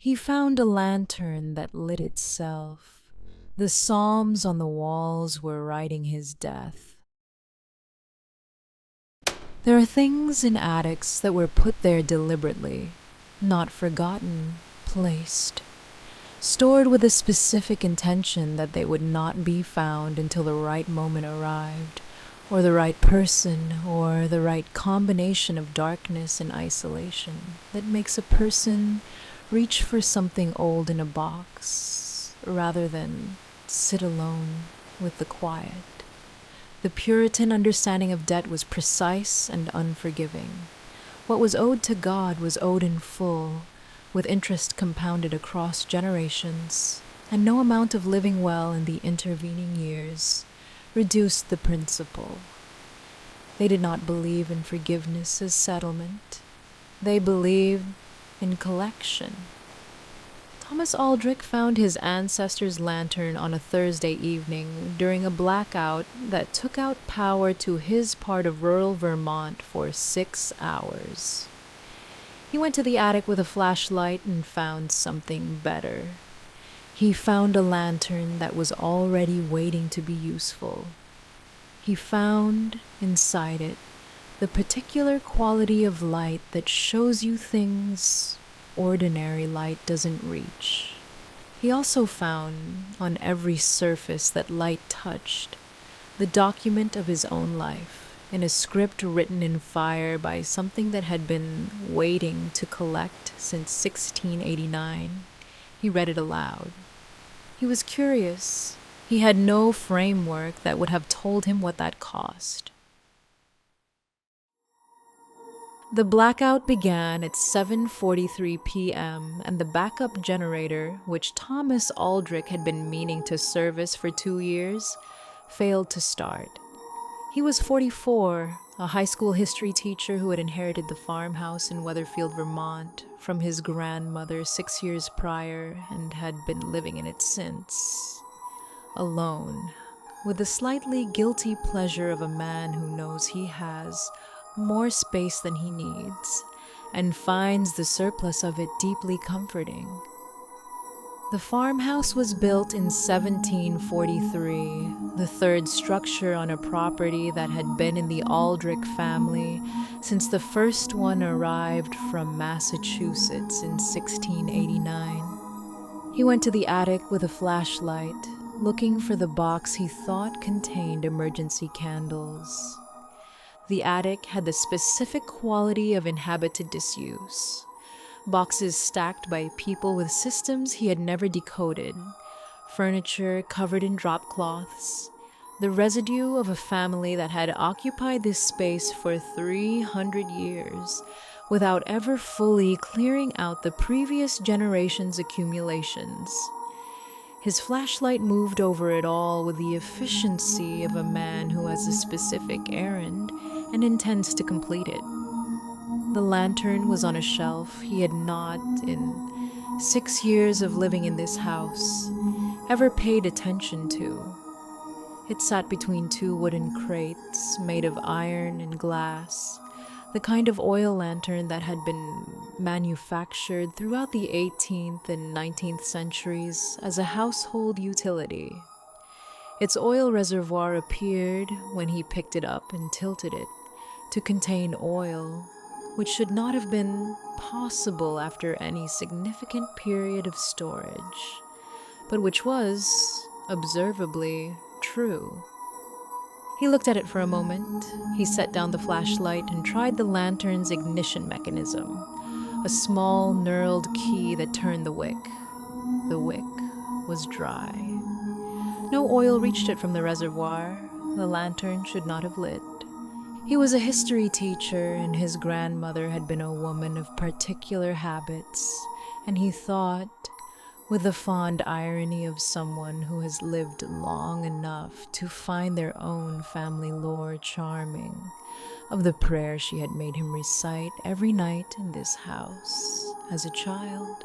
He found a lantern that lit itself. The psalms on the walls were writing his death. There are things in attics that were put there deliberately, not forgotten, placed, stored with a specific intention that they would not be found until the right moment arrived, or the right person, or the right combination of darkness and isolation that makes a person reach for something old in a box rather than sit alone with the quiet. The Puritan understanding of debt was precise and unforgiving. What was owed to God was owed in full, with interest compounded across generations, and no amount of living well in the intervening years reduced the principle. They did not believe in forgiveness as settlement. They believed in collection. Thomas Aldric found his ancestor's lantern on a Thursday evening during a blackout that took out power to his part of rural Vermont for 6 hours. He went to the attic with a flashlight and found something better. He found a lantern that was already waiting to be useful. He found, inside it, the particular quality of light that shows you things ordinary light doesn't reach. He also found, on every surface that light touched, the document of his own life, in a script written in fire by something that had been waiting to collect since 1689. He read it aloud. He was curious. He had no framework that would have told him what that cost. The blackout began at 7:43 p.m., and the backup generator, which Thomas Aldric had been meaning to service for 2 years, failed to start. He was 44, a high school history teacher who had inherited the farmhouse in Weatherfield, Vermont, from his grandmother 6 years prior and had been living in it since. Alone, with the slightly guilty pleasure of a man who knows he has more space than he needs, and finds the surplus of it deeply comforting. The farmhouse was built in 1743, the third structure on a property that had been in the Aldric family since the first one arrived from Massachusetts in 1689. He went to the attic with a flashlight, looking for the box he thought contained emergency candles. The attic had the specific quality of inhabited disuse. Boxes stacked by people with systems he had never decoded, furniture covered in drop cloths, the residue of a family that had occupied this space for 300 years without ever fully clearing out the previous generation's accumulations. His flashlight moved over it all with the efficiency of a man who has a specific errand and intends to complete it. The lantern was on a shelf he had not, in 6 years of living in this house, ever paid attention to. It sat between 2 wooden crates made of iron and glass, the kind of oil lantern that had been manufactured throughout the 18th and 19th centuries as a household utility. Its oil reservoir appeared when he picked it up and tilted it to contain oil, which should not have been possible after any significant period of storage, but which was, observably, true. He looked at it for a moment. He set down the flashlight and tried the lantern's ignition mechanism, a small knurled key that turned the wick. The wick was dry. No oil reached it from the reservoir. The lantern should not have lit. He was a history teacher, and his grandmother had been a woman of particular habits, and he thought, with the fond irony of someone who has lived long enough to find their own family lore charming, of the prayer she had made him recite every night in this house as a child.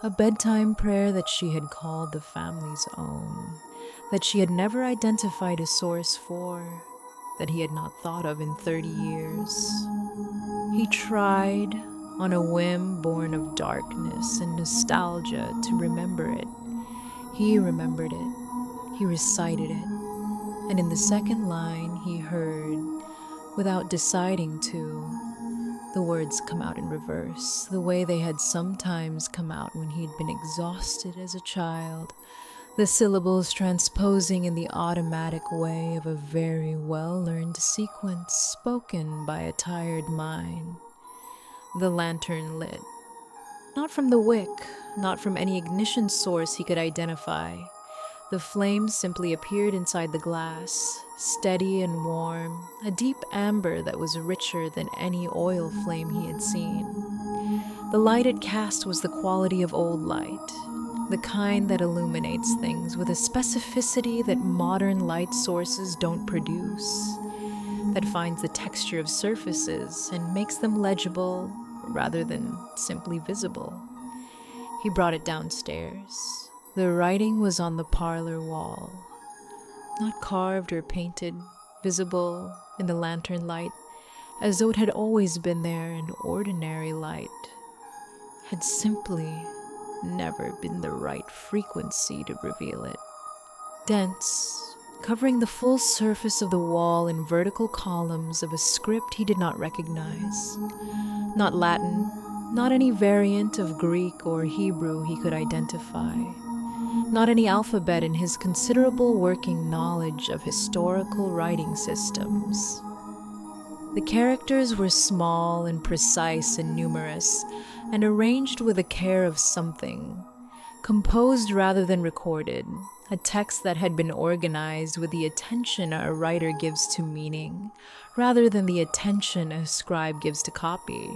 A bedtime prayer that she had called the family's own, that she had never identified a source for, that he had not thought of in 30 years. He tried, on a whim born of darkness and nostalgia to remember it. He remembered it. He recited it. And in the second line, he heard, without deciding to, the words come out in reverse, the way they had sometimes come out when he'd been exhausted as a child, the syllables transposing in the automatic way of a very well-learned sequence spoken by a tired mind. The lantern lit. Not from the wick, not from any ignition source he could identify. The flame simply appeared inside the glass, steady and warm, a deep amber that was richer than any oil flame he had seen. The light it cast was the quality of old light, the kind that illuminates things with a specificity that modern light sources don't produce, that finds the texture of surfaces and makes them legible rather than simply visible. He brought it downstairs. The writing was on the parlor wall, not carved or painted, visible in the lantern light, as though it had always been there in ordinary light, had simply never been the right frequency to reveal it. Dense, covering the full surface of the wall in vertical columns of a script he did not recognize. Not Latin, not any variant of Greek or Hebrew he could identify. Not any alphabet in his considerable working knowledge of historical writing systems. The characters were small and precise and numerous, and arranged with a care of something, composed rather than recorded, a text that had been organized with the attention a writer gives to meaning, rather than the attention a scribe gives to copy.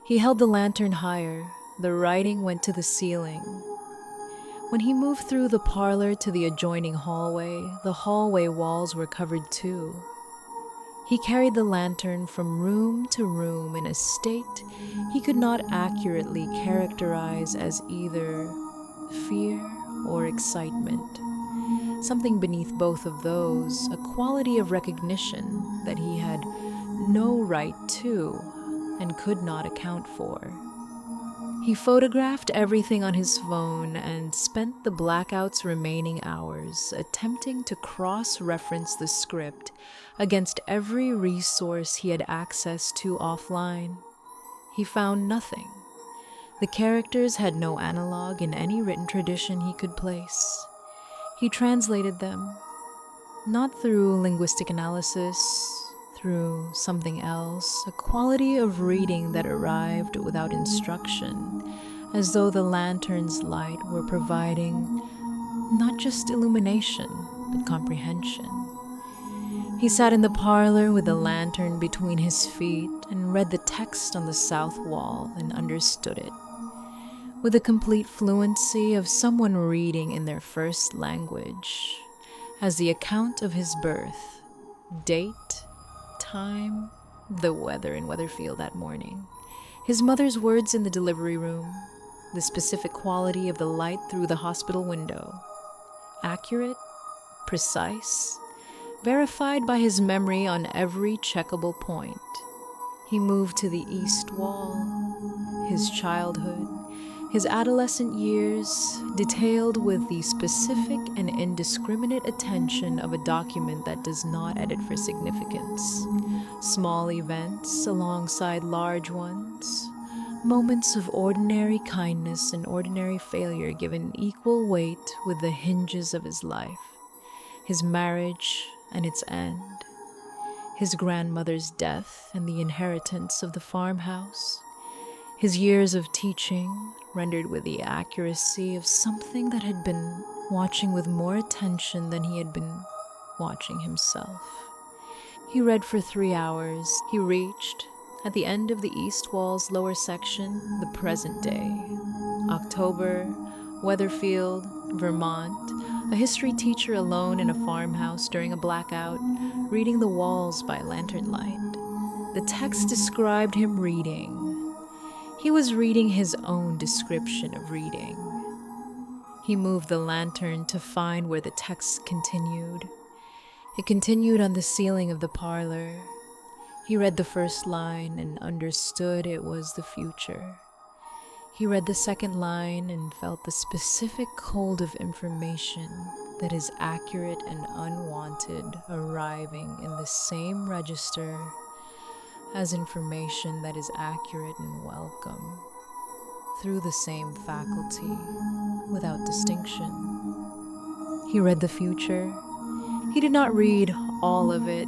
He held the lantern higher. The writing went to the ceiling. When he moved through the parlor to the adjoining hallway, the hallway walls were covered too. He carried the lantern from room to room in a state he could not accurately characterize as either fear or excitement. Something beneath both of those, a quality of recognition that he had no right to and could not account for. He photographed everything on his phone and spent the blackout's remaining hours attempting to cross-reference the script against every resource he had access to offline. He found nothing. The characters had no analog in any written tradition he could place. He translated them, not through linguistic analysis, through something else, a quality of reading that arrived without instruction, as though the lantern's light were providing not just illumination, but comprehension. He sat in the parlor with the lantern between his feet and read the text on the south wall and understood it, with the complete fluency of someone reading in their first language, as the account of his birth, date, time, the weather in Weatherfield that morning, his mother's words in the delivery room, the specific quality of the light through the hospital window. Accurate, precise, verified by his memory on every checkable point. He moved to the east wall, his childhood, his adolescent years, detailed with the specific and indiscriminate attention of a document that does not edit for significance. Small events alongside large ones, moments of ordinary kindness and ordinary failure given equal weight with the hinges of his life, his marriage and its end, his grandmother's death and the inheritance of the farmhouse, his years of teaching, rendered with the accuracy of something that had been watching with more attention than he had been watching himself. He read for 3 hours. He reached, at the end of the east wall's lower section, the present day. October, Weatherfield, Vermont, a history teacher alone in a farmhouse during a blackout, reading the walls by lantern light. The text described him reading. He was reading his own description of reading. He moved the lantern to find where the text continued. It continued on the ceiling of the parlor. He read the first line and understood it was the future. He read the second line and felt the specific cold of information that is accurate and unwanted arriving in the same register as information that is accurate and welcome through the same faculty without distinction. He read the future. He did not read all of it.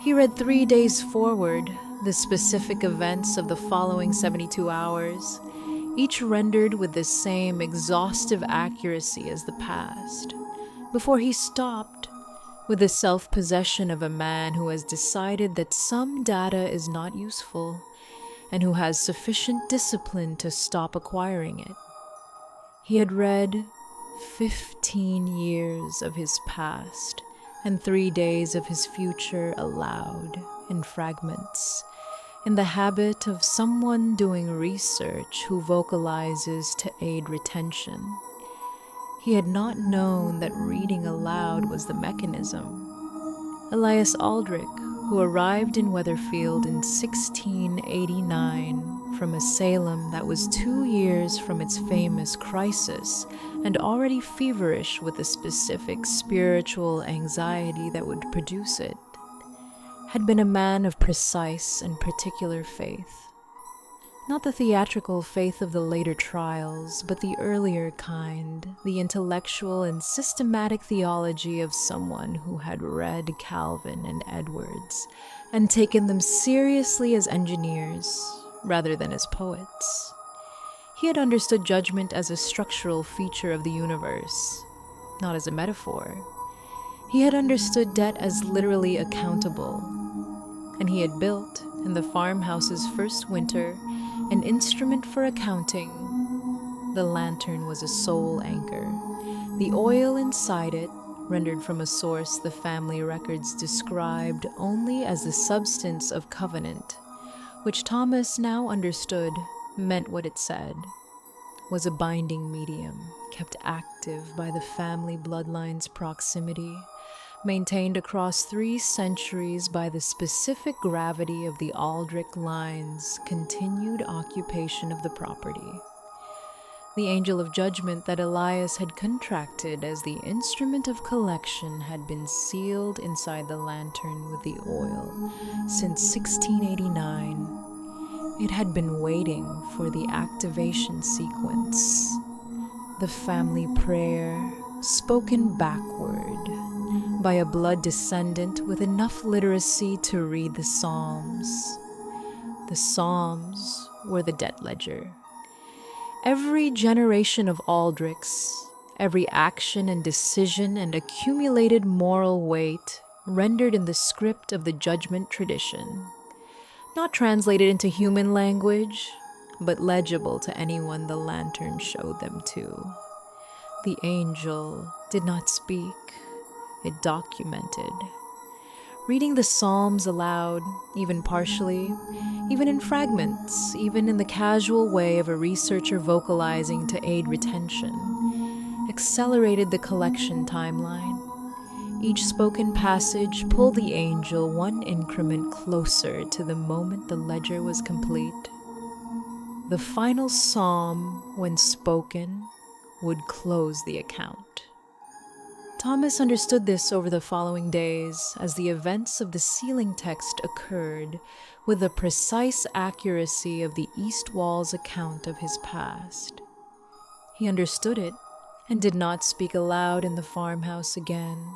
He read 3 days forward, the specific events of the following 72 hours, each rendered with the same exhaustive accuracy as the past, before he stopped with the self-possession of a man who has decided that some data is not useful and who has sufficient discipline to stop acquiring it. He had read 15 years of his past and 3 days of his future aloud in fragments, in the habit of someone doing research who vocalizes to aid retention. He had not known that reading aloud was the mechanism. Thomas Aldric, who arrived in Weatherfield in 1689 from a Salem that was 2 years from its famous crisis and already feverish with the specific spiritual anxiety that would produce it, had been a man of precise and particular faith. Not the theatrical faith of the later trials, but the earlier kind, the intellectual and systematic theology of someone who had read Calvin and Edwards and taken them seriously as engineers rather than as poets. He had understood judgment as a structural feature of the universe, not as a metaphor. He had understood debt as literally accountable, and he had built, in the farmhouse's first winter, an instrument for accounting. The lantern was a sole anchor. The oil inside it, rendered from a source the family records described only as the substance of covenant, which Thomas now understood meant what it said, was a binding medium kept active by the family bloodline's proximity, maintained across 3 centuries by the specific gravity of the Aldric line's continued occupation of the property. The angel of judgment that Elias had contracted as the instrument of collection had been sealed inside the lantern with the oil since 1689. It had been waiting for the activation sequence, the family prayer spoken backward by a blood descendant with enough literacy to read the Psalms. The Psalms were the debt ledger. Every generation of Aldrics, every action and decision and accumulated moral weight rendered in the script of the judgment tradition, not translated into human language, but legible to anyone the lantern showed them to. The angel did not speak. It documented. Reading the Psalms aloud, even partially, even in fragments, even in the casual way of a researcher vocalizing to aid retention, accelerated the collection timeline. Each spoken passage pulled the angel 1 increment closer to the moment the ledger was complete. The final psalm, when spoken, would close the account. Thomas understood this over the following days as the events of the sealing text occurred with the precise accuracy of the East Wall's account of his past. He understood it and did not speak aloud in the farmhouse again,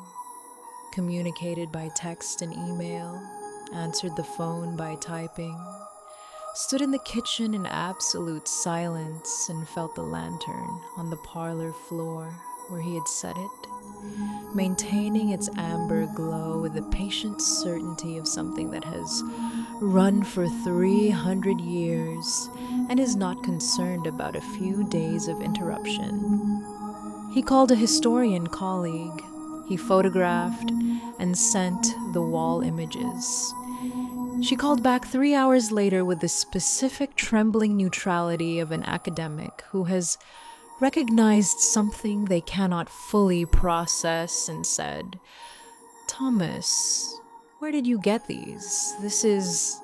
communicated by text and email, answered the phone by typing, stood in the kitchen in absolute silence and felt the lantern on the parlor floor where he had set it, maintaining its amber glow with the patient certainty of something that has run for 300 years and is not concerned about a few days of interruption. He called a historian colleague. He photographed and sent the wall images. She called back 3 hours later with the specific trembling neutrality of an academic who has recognized something they cannot fully process and said, "Thomas, Where did you get these? This is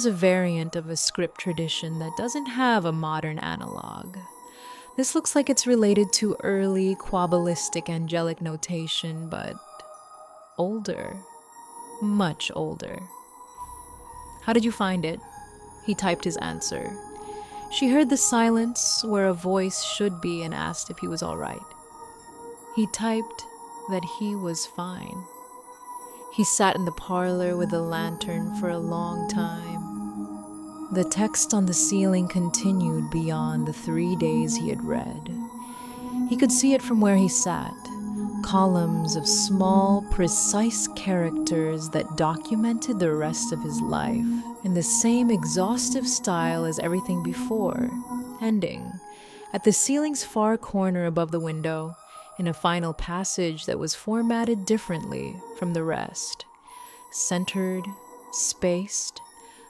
a variant of a script tradition that doesn't have a modern analog. This looks like it's related to early quabalistic angelic notation, but older, much older. How did you find it? He typed his answer. She heard the silence where a voice should be and asked if he was all right. He typed that he was fine. He sat in the parlor with a lantern for a long time. The text on the ceiling continued beyond the 3 days he had read. He could see it from where he sat, columns of small, precise characters that documented the rest of his life in the same exhaustive style as everything before, ending at the ceiling's far corner above the window, in a final passage that was formatted differently from the rest, centered, spaced,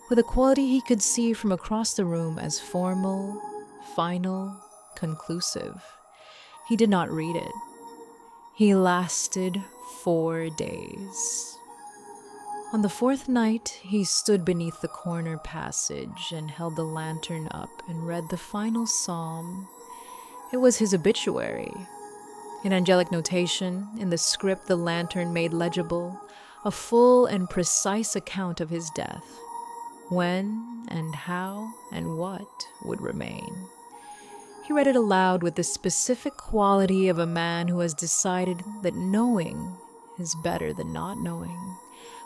with a quality he could see from across the room as formal, final, conclusive. He did not read it. He lasted 4 days. On the 4th night, he stood beneath the corner passage and held the lantern up and read the final psalm. It was his obituary. In angelic notation, in the script the lantern made legible, a full and precise account of his death, when and how and what would remain. He read it aloud with the specific quality of a man who has decided that knowing is better than not knowing,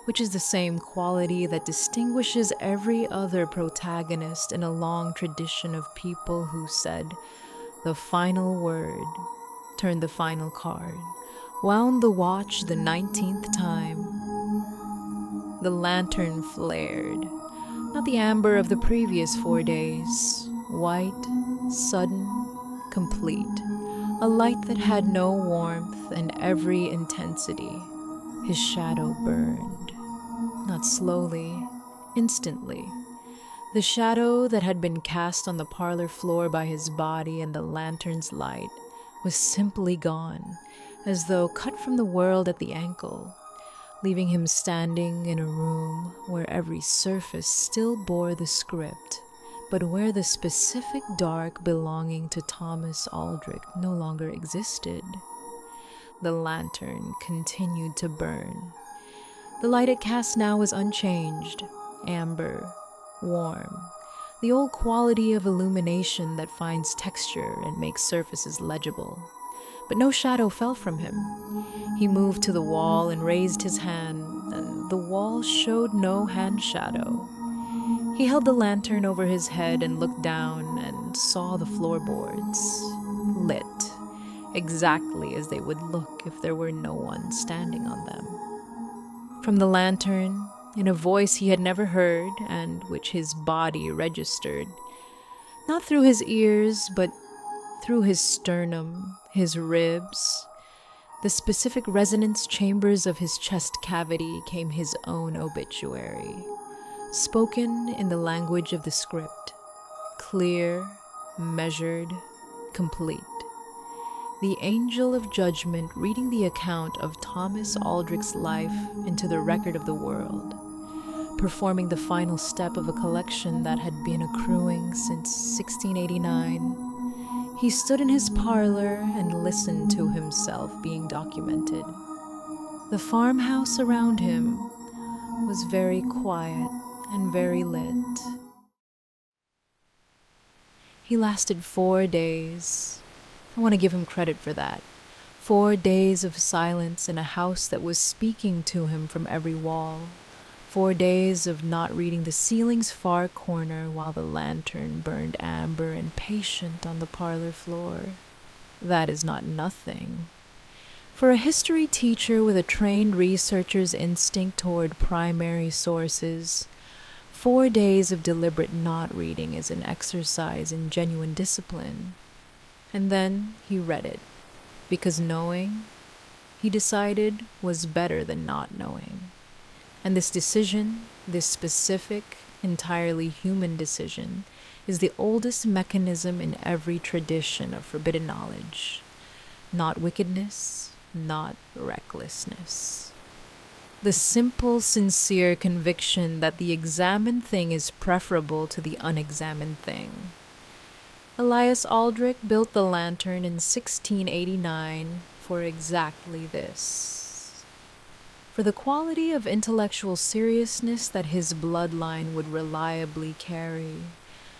which is the same quality that distinguishes every other protagonist in a long tradition of people who said the final word, turned the final card, wound the watch the 19th time. The lantern flared, not the amber of the previous 4 days, white, sudden, complete, a light that had no warmth and every intensity. His shadow burned, not slowly, instantly. The shadow that had been cast on the parlor floor by his body and the lantern's light was simply gone, as though cut from the world at the ankle, leaving him standing in a room where every surface still bore the script, but where the specific dark belonging to Thomas Aldric no longer existed. The lantern continued to burn. The light it cast now was unchanged, amber, warm, the old quality of illumination that finds texture and makes surfaces legible. But no shadow fell from him. He moved to the wall and raised his hand, and the wall showed no hand shadow. He held the lantern over his head and looked down and saw the floorboards, lit, exactly as they would look if there were no one standing on them. From the lantern, in a voice he had never heard and which his body registered, not through his ears, but through his sternum, his ribs, the specific resonance chambers of his chest cavity, came his own obituary, spoken in the language of the script, clear, measured, complete. The angel of judgment reading the account of Thomas Aldric's life into the record of the world, performing the final step of a collection that had been accruing since 1689. He stood in his parlor and listened to himself being documented. The farmhouse around him was very quiet and very lit. He lasted 4 days. I want to give him credit for that. 4 days of silence in a house that was speaking to him from every wall. 4 days of not reading the ceiling's far corner while the lantern burned amber and patient on the parlor floor. That is not nothing. For a history teacher with a trained researcher's instinct toward primary sources, 4 days of deliberate not reading is an exercise in genuine discipline. And then he read it, because knowing, he decided, was better than not knowing. And this decision, this specific, entirely human decision, is the oldest mechanism in every tradition of forbidden knowledge. Not wickedness, not recklessness. The simple, sincere conviction that the examined thing is preferable to the unexamined thing. Elias Aldrich built the lantern in 1689 for exactly this. For the quality of intellectual seriousness that his bloodline would reliably carry,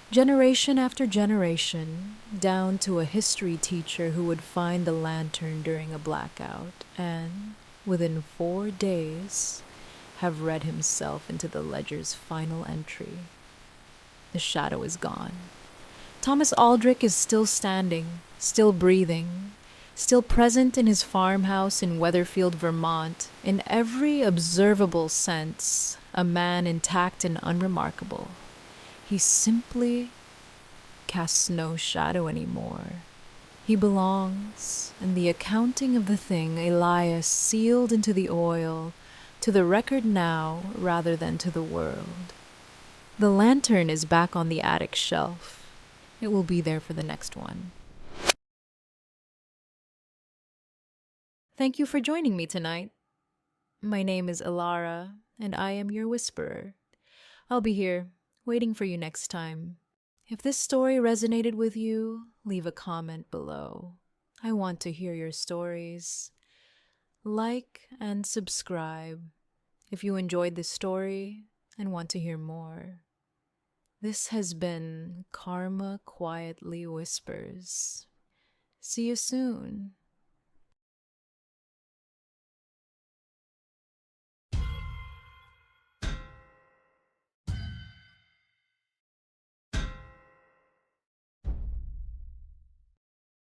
generation after generation, down to a history teacher who would find the lantern during a blackout and, within 4 days, have read himself into the ledger's final entry. The shadow is gone. Thomas Aldrich is still standing, still breathing, still present in his farmhouse in Weatherfield, Vermont, in every observable sense, a man intact and unremarkable. He simply casts no shadow anymore. He belongs, and the accounting of the thing Elias sealed into the oil, to the record now rather than to the world. The lantern is back on the attic shelf. It will be there for the next one. Thank you for joining me tonight. My name is Ilara, and I am your whisperer. I'll be here, waiting for you next time. If this story resonated with you, leave a comment below. I want to hear your stories. Like and subscribe if you enjoyed this story and want to hear more. This has been Karma Quietly Whispers. See you soon.